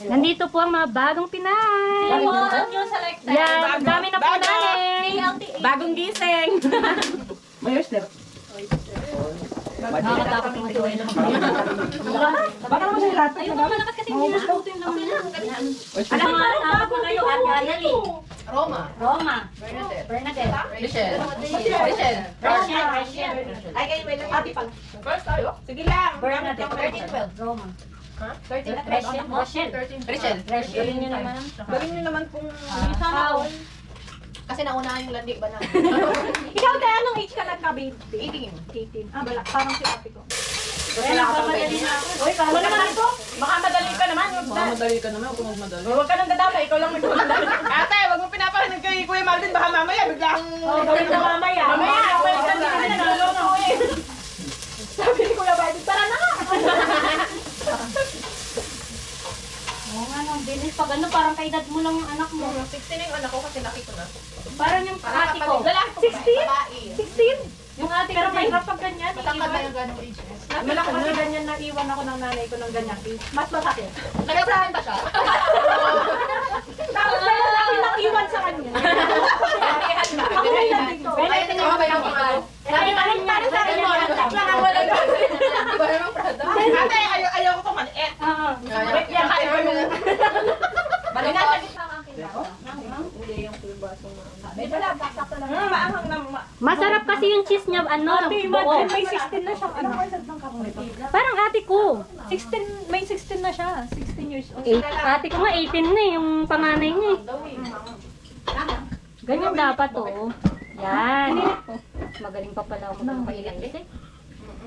Nandito po ang mga bagong Pinay. Yan, ang dami na po namin. Bagong gising. May oyster. Nakakatakot naman si Wena. Baka naman siya lahat. Ayun, malakas kasi hindi nakuto yung laman nila. Alam mo, tawag ko kayo, Ate Annalyn. Roma. Bernadette. Michelle. Rachel. Ay, kayo may pati pala. First tayo. Sige lang. Bernadette. 13-12. Roma. 13-12. Rachel. Rachel. Rachel. Galing nyo naman. Galing nyo naman kung How? kasi nauna yung landi ba na? Ikaw tayo, anong age ka nagka-baby? 18. 18. Ah, bala, parang si ate ko. Kaya nagpapadali na ako. Uy, kala naman ito. Baka madali ka naman. Madali ka naman, huwag magmadali. Huwag ka nang dadama, ikaw lang magmadali. Ate, wag mo pinaparinig kay Kuya Marvin, baka mamaya biglang... Gawin na mamaya. Mamaya, balikan na kami na naloko eh. Sabi ni Kuya Biden, tara na nga. Oo nga, nang bilis. Pag ano, parang kaedad mo lang yung anak mo. 16 na yung anak ko kasi laki ko na. Parang yung ate ko. Lalaki ko. 16? 16? Yung ate ko. Pero mahirap pag ganyan. Matakad na Iiwan. yung ganong age. Malaki na ganyan na iwan ako ng nanay ko ng ganyan. Mas masakit. Nagkasahan ba siya? Tapos meron lang ilang iwan sa kanya. Ako may natin ko. Ay, tingnan mo ba yung mga... Parang sa akin yung Ate, ayaw ko pa maliit. Wait, yan, kaya mo yung... Maanghang na Masarap kasi yung cheese niya, ano, Ate, buo. may 16 na siya. Ano? Parang ate ko. 16, may 16 na siya. 16 years old. Ate ko nga 18 na eh, yung panganay niya eh. Ganyan dapat oh. Yan. Magaling pa pala ako magpapailis eh.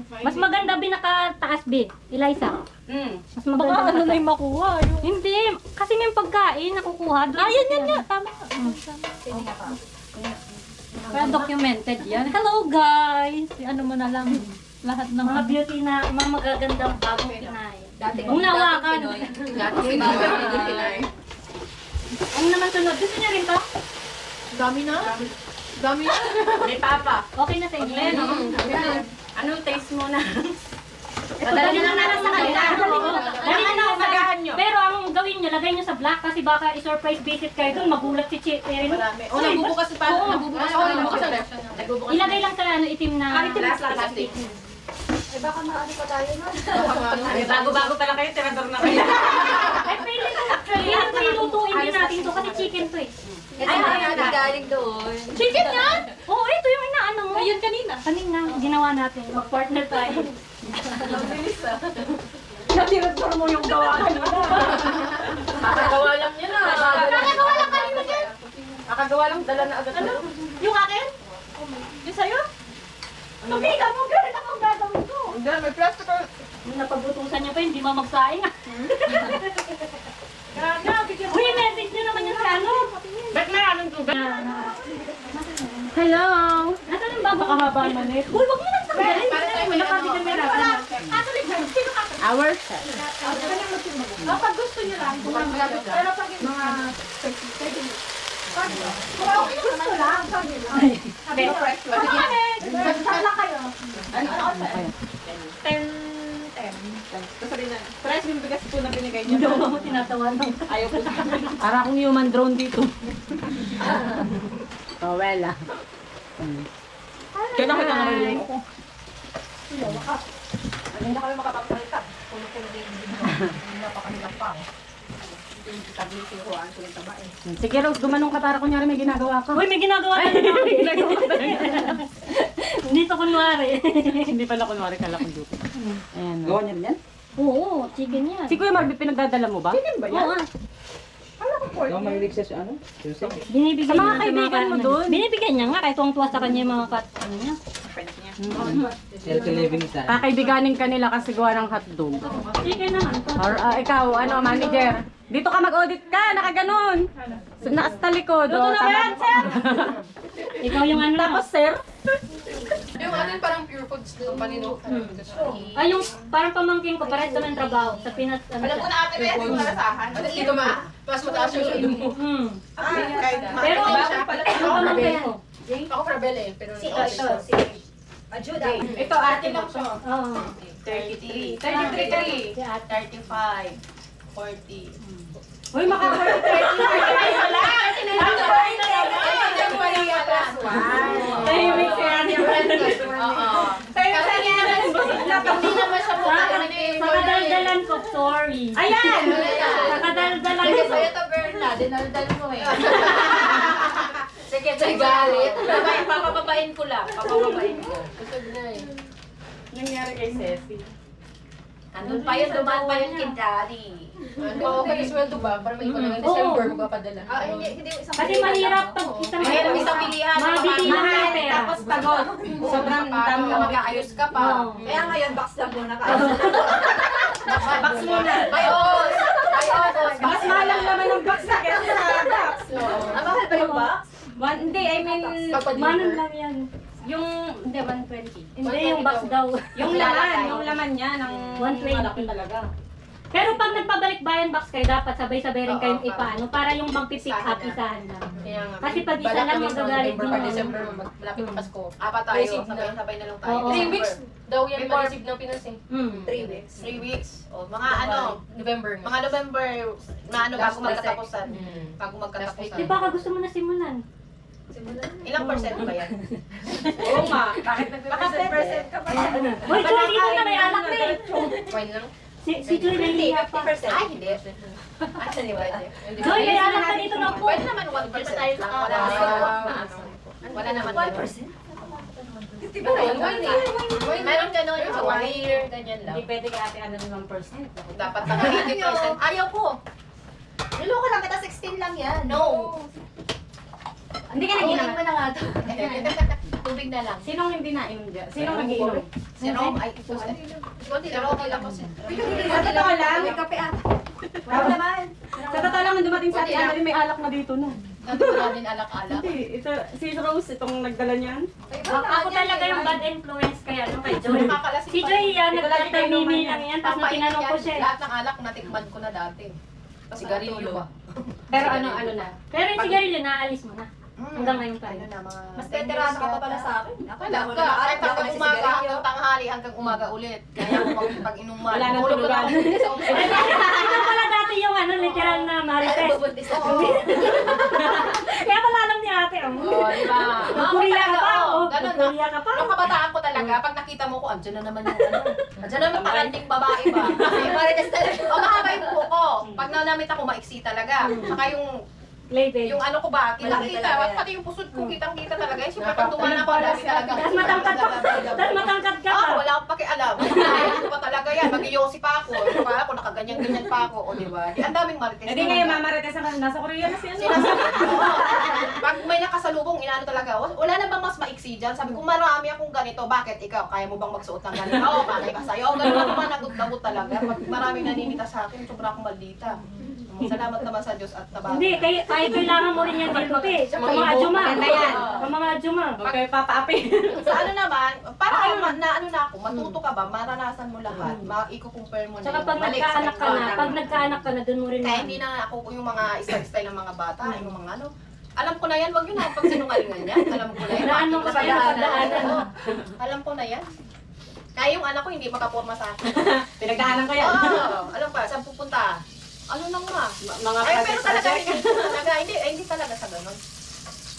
Mas maganda binakataas B, Eliza. Mas Baka maganda. ano na yung makuha. Yung... Hindi, kasi may pagkain nakukuha doon. Yan. Tama. Kaya documented yan. Hello guys! Ano mo na lang. Lahat ng Mga beauty na, mga magagandang bagong Pinay. Kung nawakan. Ang naman sunod, gusto niyo rin to? Dami na. May papa. Okay na sa inyo. Anong taste mo na? Padali na lang sa kanila. Dali na lang Sagahan nyo. Pero ang gawin nyo, lagay nyo sa black kasi baka i-surprise visit kayo doon, magulat si Erin. O, nagbubukas pa. Nagbubukas ako. Nagbubukas. Ilagay lang sa ano, itim na Plastic. Eh baka maano pa tayo na. Bago-bago pala kayo, tirador na kayo. Ay, pwede na actually. Yan pa ilutuin din natin to kasi chicken to eh. galing doon. Chicken yan? Oo, ito yung inaano mo. Ayun kanina. Kanina, ginawa natin. Mag-partner tayo. Natirador mo yung gawa kanina. Kakagawa lang yun ah. Nakagawa lang kanina dyan. Kakagawa lang, dala na agad. Ano? Yung akin? Yung sa'yo? Tumiga mo, girl. Ano ang gagawin ko? Hindi, may plastic. Napagutusan niyo pa, hindi ba magsaing ah. Uy, message niyo naman yung sa ano. Ba't may anong tubig? Hello! Nasaan ang bago? Nakahaba ang manit. Uy, wag mo lang tanggalin. Para tayo may Our Kapag gusto niyo lang, pero pag mga 30 pag okay gusto lang, sabi lang. Sabi ko, sana kayo. Ano kayo? 10. Sabi na, price yung bigas po na binigay niyo. Hindi ako tinatawanan. Ayaw po. Para akong human drone dito. Oh, well ah. Kaya nakita naman yung ako. Hindi na kami makapagsalita. Puno-puno din. Hindi na pa kami lapang. Stability ko, ang kulit taba eh. Sige Rose, gumanong ka para kunyari may ginagawa ka. Uy, may ginagawa na naman. Dito kunwari. Hindi pala kunwari kala kong duty. Ayan. Gawa niya rin yan? Oo, chicken yan. Si Kuya Marvin, pinagdadala mo ba? Chicken ba yan? Oo, Ikaw mahilig sa ano? Susi? binibigyan Sa mga niya kaibigan mo ano. doon. Binibigyan niya nga, kahit tuwang-tuwa sa kanya yung mga ano niya. Healthy living style. Kakaibiganin ka nila kasi gawa ng hotdog. Chicken naman. Or ikaw, ano, manager. Dito ka mag-audit ka, nakaganon. Nakas talikod. Luto na ba yan, sir? Ikaw yung ano. Tapos, sir, Yung ano parang pure foods yung panino. Ay, yung parang pamangkin ko, parehas kami ng trabaho. Sa Pinas, ano Alam ko siya. na ate Beth, yung malasahan. Hindi ko mas mataas yung sundo mo. Kahit Pero, siya. ang pamangkin ko. Ako Frabel eh. Pero ito ate mo. Oo. 33. 33. Si ate. 35. 40. Uy, maka-40. Ay, wala! Tahimik si Ate Fred. Oo. Hindi naman siya mukha naman eh. Sa kadaldalan ko, sorry. Ayan! Sa kadaldalan Sige, ko. sa'yo to, Berna. Dinaldal mo eh. Sige, sige. Galit. Papababain ko lang. Papababain ko. Busog na eh. Nangyari kay Ceci. Andun pa yun, dumaan pa yun kay Daddy. Oo, kaya sweldo ba? Para may ikulang Oo. December magpapadala. Hindi isang Kasi mahirap pag isang Mayroon isang bilihan. mabili lang Mahal, ng pera. tapos pagod. Sobrang dami ka Mag-aayos ka pa. Oo. Kaya ngayon, box lang muna ka. Box muna. By August. By August. Mas mahal lang naman ng box na kaya sa box. Ang mahal ba yung box? Hindi, I mean, Manon lang yan. yung, hindi, 120. Hindi, yung box daw. Yung laman niya ng 120. malaki talaga. Pero pag nagpabalik bayan box kayo, dapat sabay-sabay rin kayong Oo, ipaano para yung bang pipick up, Isahan na. isahan lang. Kaya nga. Kasi pag isa lang magagalit November mo. pa, December, malapit ng Pasko. Apat tayo, Receive na. sabay-sabay na lang tayo. Oo. 3 weeks daw yan Before- ma-receive ng Pinas eh. 3 weeks. 3 weeks. O, mga ano, November na. mga November, na ano, bago Last magkatapusan. Mm. Bago magkatapusan. Di ba ka gusto mo na simulan? Ilang percent ba yan? Oo nga. Bakit nag-percent ka ba? Hoy, Joy, dito na may alak na eh. Fine lang. Si Joy nahihiya pa. Ay, hindi. Ay, hindi ba? Joy, may alak na dito na po. Pwede naman 1% lang. Wala wala naman 1%. Meron gano'n yung 1 year, ganyan lang. Hindi pwede kay ate ano ng 1%. Dapat na 80%. Ayaw ko. Niloko lang kita, 16 lang yan. No. Hindi ka Ulit nag-inom. mo na nga to. Tubig na lang. Sinong hindi nainom dyan? Sinong nag-iinom? Zero? Ay, konti lang. Okay lang kasi. Sa totoo lang, kape ata. Wala naman. Sa totoo lang, nung dumating sa atin, ano may alak na dito no. Natutunan din alak-alak. Hindi, ito, si Rose, itong nagdala niyan. Ako talaga yung bad influence kaya no kay Joy. Nakakalasing Si Joy yan, Hindi ko lagi nagtatamimi kainuman lang yan, tapos nung tinanong ko siya. Lahat ng alak natikman ko na dati. Sigarilyo pa. Pero ano na. Pero yung sigarilyo, naalis mo na. Hanggang ngayon pa Ano rin. na, mga... Mas veterano ka pa pala sa akin. Ako, Wala ka. Kahit hanggang umaga, hanggang tanghali, hanggang umaga ulit. Kaya ako pag-inuman. Wala nang Tulog tulugan. lang ako sa umaga. Ito pala dati yung ano, literal na marites. bubuntis ako. Kaya pala alam ni ate, oh. Oo, di ba? Korea ka pa, oh. Ganun na. Korea ka pa. Nung kabataan ko talaga, pag nakita mo ko, andyan na naman yung ano. Andyan na naman paranting babae ba? Marites talaga. O mahaba yung buhok ko. Pag nanamit ako, maiksi talaga. Saka Lady. yung ano ko ba, Malaki kitang-kita. talaga yan. Pati yung pusod ko, kitang-kita talaga. Eh, siyempre, pag dumaan ako, dami talaga. Tapos matangkad pa. Tapos matangkad ka pa. Wala akong pakialam. Ayaw ko pa talaga yan. Mag-yosi pa ako. Diba? Ako, nakaganyan-ganyan pa ako. O, diba? Di, ang daming marites. Hindi ngayon mamarites ang nasa Korea na siya. Sinasabi ko, pag may nakasalubong, inaano talaga, wala na bang mas maiksi dyan? Sabi ko, marami akong ganito. Bakit ikaw? Kaya mo bang magsuot ng ganito? Oo, bagay ka sa'yo. Ganun ako managot-nagot talaga. Pag maraming naninita sa akin, sobra akong maldita. Salamat naman sa Diyos at nabago. Hindi, kailangan mo rin yan dito, te. Sa mga ajuma. Maganda yan. Sa mga ajuma. Okay, papaapi. Sa ano naman, para ano na ako, matuto ka ba, maranasan mo lahat, maiko-compare mo na Tsaka pag Mali, nagkaanak ka na, sa- pag nagkaanak ka na, dun mo rin Kaya hindi na ako yung mga style ng mga bata, yung mga ano. Alam ko na yan, wag yun na pagsinungalingan yan. Alam ko na yan. Daan mo kasi nakadaanan. Oo, alam ko na yan. Kaya yung anak ko hindi makaporma sa akin. Pinagdaanan ko yan. Oo, alam pa, saan pupunta? Ano nang nga? Mga Ay, pero talaga, project. hindi talaga sa ganun.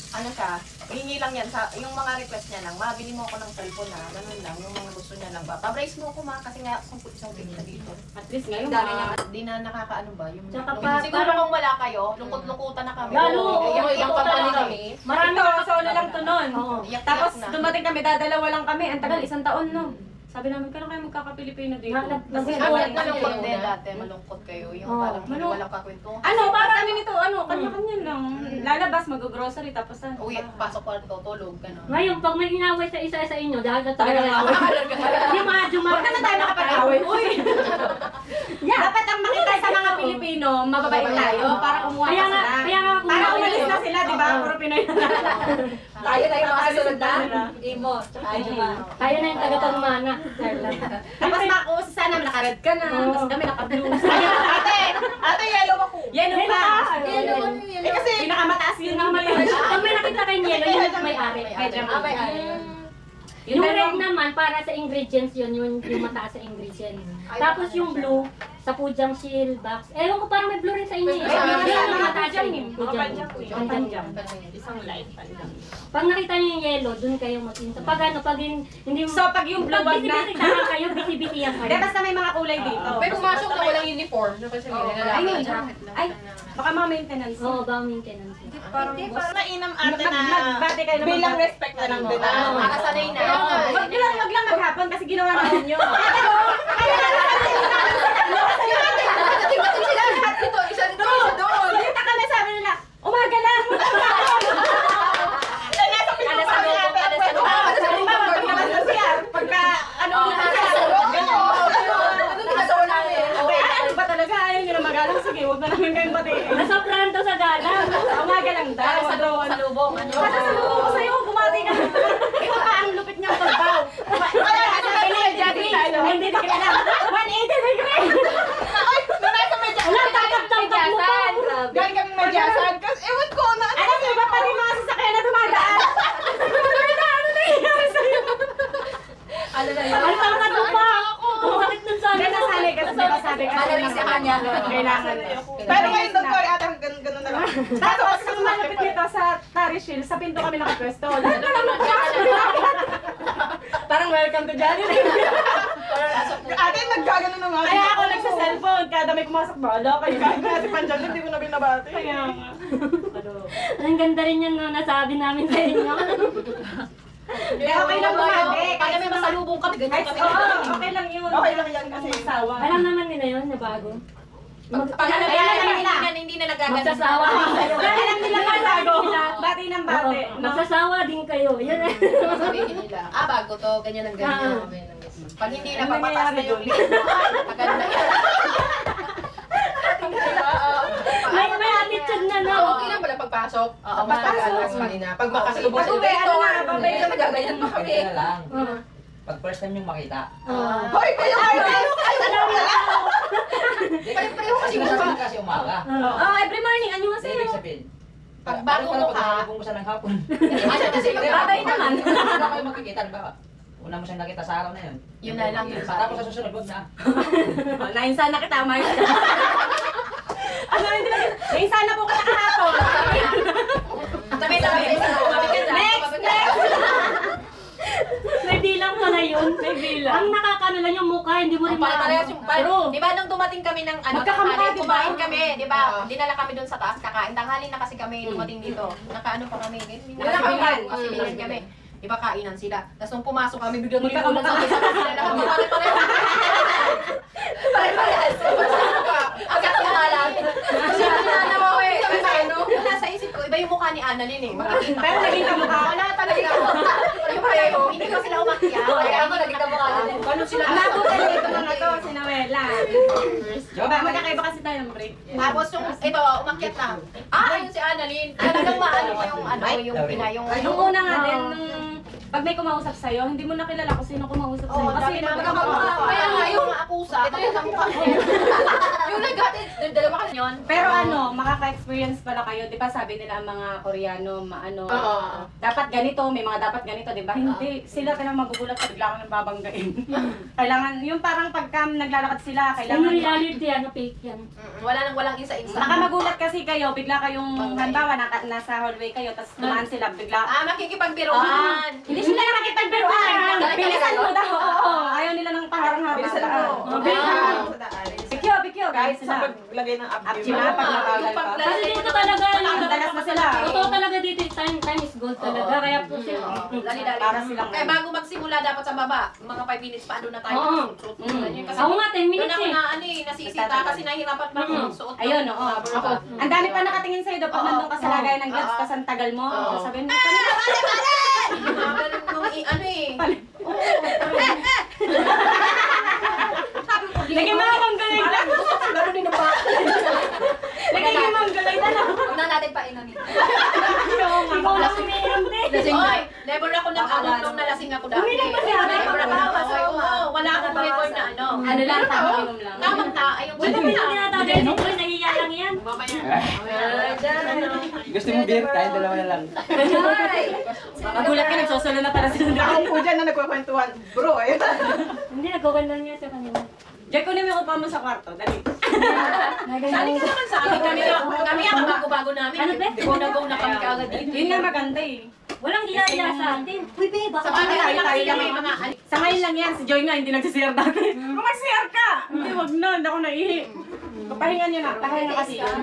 Ano siya, hingi lang yan, sa, yung mga request niya lang, mabili mo ako ng cellphone na, ganun lang, yung mga gusto niya lang ba. Pa-brace mo ako kasi nga, isang na dito. At least ngayon, Dami niya, di na nakakaano ba, yung, Tsaka yung pa- siguro parang- kung wala kayo, lungkot-lungkutan na kami. Lalo, yung ibang ito company talaga. kami. Marami ito, solo lang to nun. Oo. Iyak-iyak Tapos na. dumating kami, dadalawa lang kami. Ang tagal, 1 taon no. Sabi namin, kailan kayo magkaka-Pilipino dito? Kasi Nag-uwan malungkot kayo. din dati, malungkot kayo, yung Oo, parang malungkot. walang kakwentuhan. Ano, para kami nito, kanya-kanya lang. Lalabas, mag-grocery, tapos ano. Uwi, pasok kwarto, tulog, gano'n. Ngayon, pag may inaway sa isa sa inyo, dahil na talaga yung mga ajuma. Huwag naman tayo makapag-away. Uy! Dapat ang makita sa mga Pilipino, mababait tayo para kumuha Kaya pa nga, sila. kaya nga kung Para ano umalis yun. na sila, di ba? Puro Pinoy na lang. Tayo na yung mga susunod na. Imo, tsaka Ajuma. Tayo na yung taga-Tanmana. Tapos makuha sa namin, naka-red ka na. Tapos kami naka-blue. Ate, yellow ako. Yan ang pa. Eh kasi, Pinakamataas yun Yung naman. pag may nakita kayong yelo, yun yung may-ari. Yung red naman, para sa ingredients yun, yung mataas sa ingredients. Tapos yung blue, sa Pujang Shield box. Ewan ko parang may blue rin sa inyo. May blue. Yung mga Panjang Pujang. eh. Pujang. Panjang. Panjang. Isang light panjang. Pag nakita niyo yung yellow, dun kayo magpinta. Pag ano, pag hindi mo... So, pag yung blue wag na. Bisibisitahan kayo, bisibisiyan Hindi, kayo. basta may mga kulay dito. May pumasok na walang uniform. Napansin mo, Ay, lalaki. ay, baka mga maintenance. Oo, ba maintenance. Parang mainam ate na Magbati kayo naman. bilang respect na lang din. Nakasanay na. Wag lang maghapon kasi ginawa namin yun. Ito, isa dito, isa doon. Kita kami sabi nila, umaga lang. Ada sa loob, ada sa loob. Halimbawa, pag naman sa CR, pagka ano na siya, ganyan. Okay, ano ba talaga? Ayaw nyo na magalang. Sige, huwag na namin kayong batiin. Nasobrahan to sa galang. Umaga lang daw. Sa loob, sa lubong. Kasi sa loob ko sa'yo, bumati ka. Ikaw pa ang lupit niyang pagbaw. Hindi na kilala. 180 degree. Wala, tangkap-tangkap mo pa. Galing kami madyasan. Kasi ewan ko na. Alam niyo ba pa rin mga sasakyan na dumadaan? Ano nangyayari sa'yo? Ang tangkap mo pa. Ang sakit nun sa Kaya nasanay kasi, di ba sabi kasi Malamig sa kanya. kailangan. Pero ngayon doon ko ate ganun na lang. Tapos, ang malapit dito sa Tari Shield, sa pinto kami nakapwesto. Parang welcome to Jollibee. Ate nagkagano na nga. Kaya ako nagsa-cellphone, kada may pumasok, bala kayo. Kahit nga si Panjang, hindi ko na binabati. Kaya nga. Ang ganda rin yan no, nasabi namin sa inyo. Hindi, okay lang bumati. Pag may masalubong kami, ganyan Kahit, kami. oo, okay lang yun. Okay lang yan kasi. Magsawa. Alam naman nila yun na bago. Pag alam nila, hindi na nagagano. Magsasawa din kayo. Alam nila ka bago. Bati ng bati. Oo, magsasawa din kayo. Yan eh. Sabihin nila, bago to, ganyan ang ganyan. Pag hindi na, Ano papatas na nangyayari yung doon? link. Pag ano na yan. May attitude na no. Okay lang pala pagpasok. Pagpasok. Pag makasalubong sa Pag-uwi, ano elevator, na, babay. hindi na nagaganyan pa kami. Ganito na lang. Oo. Pag first time yung makita. Hoy, kayo kayo! Pare-pareho kasi Kasi mukha. kasi umaga. Oh, every morning, ano nga Hindi sa'yo? ibig sabihin. Pag bago Paano mo pala ka, pag nalubong mo siya ng hapon? ano kasi Babay naman. Hindi na kayo magkikita. Diba? Una mo siyang nakita sa araw na yun. Yun na lang yun. Tapos sa susunod, huwag na. Nainsan na kita, Mark. Ano, hindi na. Nainsan na po ka kahapon. Tabi. Next! May bilang pala yun. May bilang. Ang nakakano lang yung mukha, hindi mo rin Parehas yung True. di ba nung dumating kami ng ano, Magkakamukha, tanghali, di ba? kumain kami, di ba? Dinala kami doon sa taas kakain. Tanghali na kasi kami dumating dito. Nakaano pa kami, Nakasibilan. Nakasibilan kami. Di ba kainan sila? Tapos nung pumasok kami, biglang Magkakamukha. nilulan sa sila na kami pare-pareho. Pare-parehas. Agad yung alam. Kasi ano ako eh. Sabi sa ano, yung nasa isip ko, iba yung mukha ni Annalyn eh. Makikita Pero ko. naging kamukha. Wala talaga. Pareho. Hindi ko sila umakyat. Kaya ako naging kamukha nila. Paano sila? Ang nabutan dito mga to, si Noela. Diba, magkakaiba kasi tayo ng break. Tapos yung ito, umakyat na. Ayun si Annalyn. Talagang maano ko yung ano, yung pina, yung... Nung una nga din, nung pag may kumausap sa'yo, hindi mo nakilala kung sino kumausap sa'yo. Oo, Kasi dami na magkamukha. Kaya nga yung akusa, ito yung kamukha ko. Yung naghatid, dalawa kasi yun. Pero ano, makaka-experience pala kayo. Di ba sabi nila ang mga Koreano, dapat ganito, may mga dapat ganito, di ba? Hindi. Sila talagang magugulat pag bigla kang babanggain. Kailangan, yung parang pagka naglalakad sila, Yung kailangan... reality, ano, fake yan. Walang isa-isa. Baka magulat kasi kayo, bigla kayong, halimbawa, nasa hallway kayo, tapos dumaan sila, bigla... Makikipagbiruan. Hindi sila nakikipagbiruan. Bilisan mo daw. Oo, ayaw nila ng paharang-harang. Bilisan mo. Bikyo, Kahit guys. sa paglagay ng Apchi na, pag nabagal pa. Kasi dito talaga, Madalas na sila. totoo talaga dito, time is gold talaga. Kaya po sila. Dali-dali. Para silang... Kaya bago magsimula dapat sa baba, mga 5 minutes pa doon na tayo. Oo. Suot ganyan. Kasi Ako nga, 10 doon minutes ako eh. na ano eh, nasisita kasi nahihirapan pa ako magsuot. Ayun, oo. Ako. Ang dami pa nakatingin sa'yo doon pag nandun ka sa lagayan ng gloves kasi ang tagal mo. Sabihin mo, Ganun nung ano eh. lagyan mo ang gulay na. Ganun din ang ba? Lagyan mo ang gulay na lang. Huwag na natin pa inunin. Ikaw lang umiinom din. Oy, never ako nag-abot nung nalasing ako dati. Uminom pa siya. Never ako. Oo, wala akong record na ano. Ano lang, tamang inom lang. Tamang ta, ayun. Wala mo yung tinatawag yung siyempre, nahiya lang yan. Gusto mo beer? Tayo dalawa na lang. Magulat ka, nagsusulo na para sila. Ako po dyan na nagkukwentuhan. Bro, ayun. Hindi, nagkaganda niya sa kanila. Jack, kunin mo yung upa mo sa kwarto. Dali. Sali ka naman sa akin. Kami ang bago-bago namin. Ano, Beth? Go na go na kami kaagad dito. Yun nga maganda eh. Walang hiya-hiya sa atin. Uy, be, baka Sa bagay, tayo, tayo tayo lang may lang. mga Sa ngayon lang yan, si Joy nga hindi nagsisiyar dati. Kung mag-share ka! Hindi, wag na, hindi ako naihi. Papahingan nyo na, pahinga kasi yun.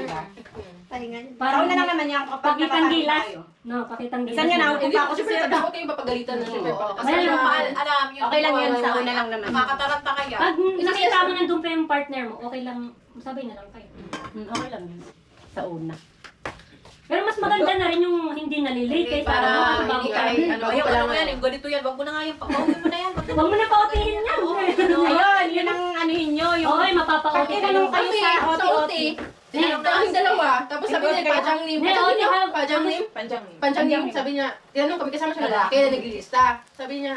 Parang na lang naman yan kapag Pakitang nakakain gilas. tayo. No, pakitang gilas. Minsan nga naupo Hindi pa ako ako sa siyempre sir. natakot kayong papagalitan na siyempre. Kasi Well, yung mahal, alam yun. Okay lang yun, sa una lang naman. Makataranta kaya. Pag nakita mo nandun pa yung partner mo, okay lang, sabay na lang kayo. Okay lang yun. Sa una. Pero mas maganda na rin yung hindi nalilate kaysa Para bago hindi ka. ka ayaw ano yan, yung ganito yan, wag mo na nga yan, pauwi mo na yan. Huwag mo na pa-otihin yan. Ayun, yun ang anuhin nyo. Yung Okay, mapapa-oti Pag kayo. tinanong kayo Kasi sa sa OT-OT. Kaming dalawa. Tapos sabi niya, Pajang Nim. Hindi, oh, di ba? Pajang Nim. Pajang Nim. Sabi niya, tinanong kami kasama siya lalaki na naglilista. Sabi niya,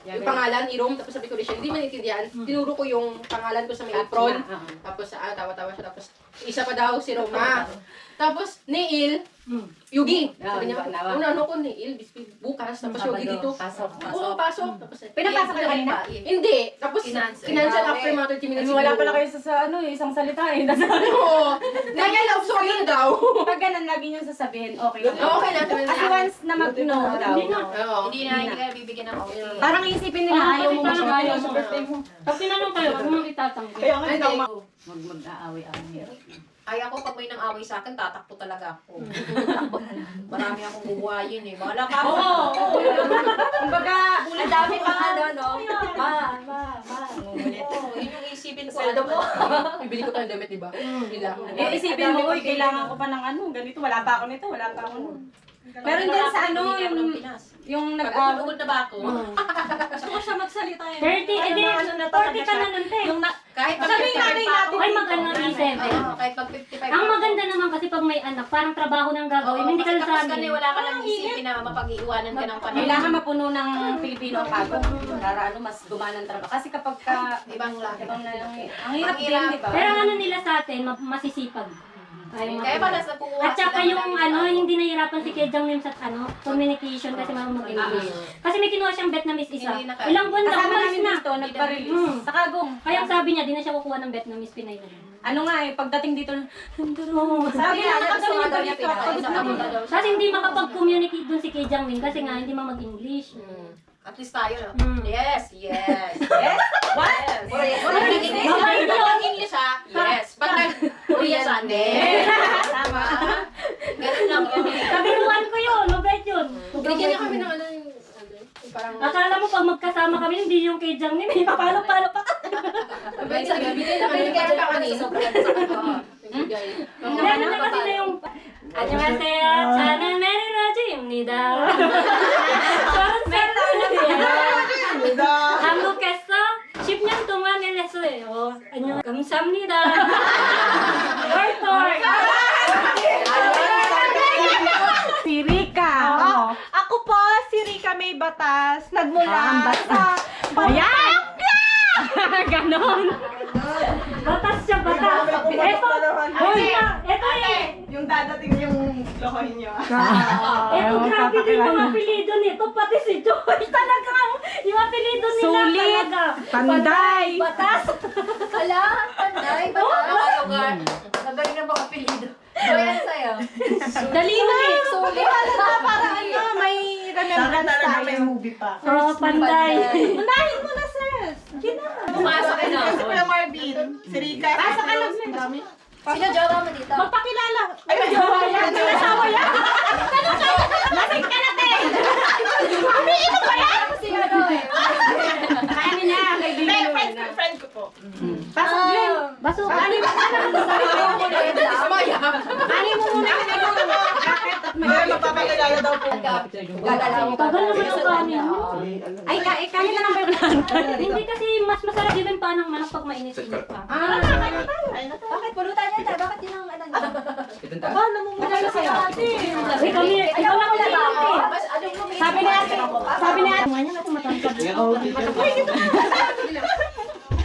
yung pangalan, i-room, tapos sabi ko rin siya, hindi maintindihan. Tinuro ko yung pangalan ko sa may apron. Tapos, tawa-tawa siya. Tapos, isa pa daw si Roma. Tapos, Neil, Yugi. Sabi niya, ano ko, Neil, bukas. Tapos, Yugi dito. Oo, pasok. Tapos, Pinapasok ka kanina? Hindi. Tapos, kinansel after mga 30 minutes. Wala pala kayo sa ano, isang salita eh. Oo. Kaya love song yun daw. Pag ganun, lagi nyo sasabihin, okay lang. Okay lang. Kasi once na mag-no daw. Hindi na. Oo. Hindi kayo bibigyan ng OT. Parang isipin nila ayaw mo Parang masyado. ayaw mo. Pag tinanong kayo, huwag mo itatanggi. Ay, hindi. Huwag mag-aaway-aaway. Ay ako, pag may nang-away sa akin, tatakbo talaga ako. Marami akong bubuhayin eh. Bahala ka. Oo! Kumbaga, Ang dami pa ano, no? Oo, yun yung isipin ko. Ano mo? Bibili ko tayong damit, diba? Ilang. isipin mo, uy, kailangan ko pa ng ano, ganito, wala pa ako nito, wala pa ako nun. Meron din sa ano, yung Nag-ugod na ba ako? Gusto ko siya magsalita 30, edi, 40 ka na nun, te. Kahit pag Sabi nga 55 rin pa ako. Ay, maganda ng isip. Kahit pag 55 Ang maganda naman kasi pag may anak, parang trabaho nang gagawin. Hindi ka Kasi tapos ka na, sabi. wala ka lang isipin na mapag-iiwanan ka ng panahon. kailangan mapuno ng Pilipino ang pagod para ano, mas gumana ang trabaho. Kasi kapag ka, Ibang lang. ibang na lang, ang hirap din, di ba? Pero ang ano nila sa atin, masisipag. Ay, Kaya pala sa puwa. At saka yung ano, hindi nahihirapan si Kejang Lim sa ano, communication kasi marunong mag-English. Kasi may kinuha siyang Vietnamese isa. Hindi na kaya. Ilang buwan na, Kasama umalis namin na. dito, nagpa-release. Sa Kagong. Kaya ang sabi niya, di na siya kukuha ng Vietnamese, Pinay na. Ano nga eh, pagdating dito, Sabi niya, nakagaling gusto daw niya dito. pinatay sa kanila daw. Kasi hindi makapag-communicate dun si Kejang Lim kasi nga hindi mag-English. At least tayo, no? Yes, yes. Yes? What? Yes. Pag nag-English, pag nag-English ha, yes. Pag nag-Korea sa hindi. Tama. Ganun lang yun eh. Kabiruan ko yun, mabait yun. Bigyan niya kami ng ano yung parang... Akala mo pag magkasama kami, hindi yung Kejang Lim, may papalo-palo pa. Bigyan sa bibigyan na kami ng pa kanina. Bigay. Meron na kasi na yung... 안녕하세요. 저는 메리너지입니다. 저는 셀러입니다. 한국에서 10년 동안 일했어요. 안녕, 감사합니다. 똘똘. Si Rika. Ako po, si Rika May Batas. Nagmula sa... Ayan! Ganon. Batas siya, batas. Ito, ito eh. Yung dadating yung lokohin nyo. Ito, grabe din yung apelido nito. Pati si Joy talagang yung apelido nila Sulit. talaga. Panday. Batas. Hala, panday ba tayo? Nagaling na ba apelido? So yan sa'yo. Dali na eh. Sulit. Para ano, may remembrance tayo. movie pa. Oh, panday. Unahin mo na, sis. Pumasok ka na. Kuya Marvin. Si Rika. Pasok ka lang, sis. Sino jowa mo dito? Magpakilala. Ay, may jowa yan. May asawa yan. Lasing ka na, te. Umiinom ba yan? Si ano eh. Kaya na, kaibigan. Friend ko po. Pasok din. Baso. Ano mo muna yung May magpapakilala daw po. Gagalaw ka. Tagal naman ang kanin mo. Ay, kaya na lang ba yung Hindi kasi mas masarap yung panang manok pag mainit-init pa. Bakit pulutan yan tayo? Bakit yun ang ano niya? Ito tayo. Namumula na sa'yo. Ay, kami, ikaw lang Wala ba ako? ulit. Mas ano mo may... Sabi ni ate, Mga niya kasi matangkad.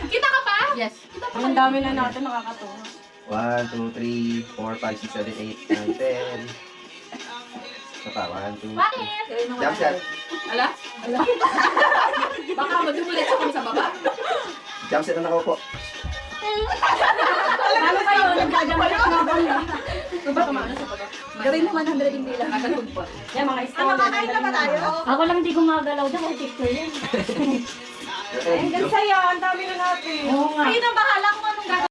Kita ka pa? Yes. ang dami na natin nakakatuwa. 1, 2, 3, 4, 5, 6, 7, 8, 9, 10. Ito pa, 1, 2, Bakit? jump shot. Ala? Baka madumulit sa kami sa baba. Jump shot na nakaupo. Ano kayo? Nagdadamit na kami. Gawin mo 100 hindi lang. Yan, mga stone. Makakain na ba tayo? Ako lang di gumagalaw dyan kasi picture yan. Hanggang sa'yo, ang dami na natin. Oo nga. Ayun ang bahala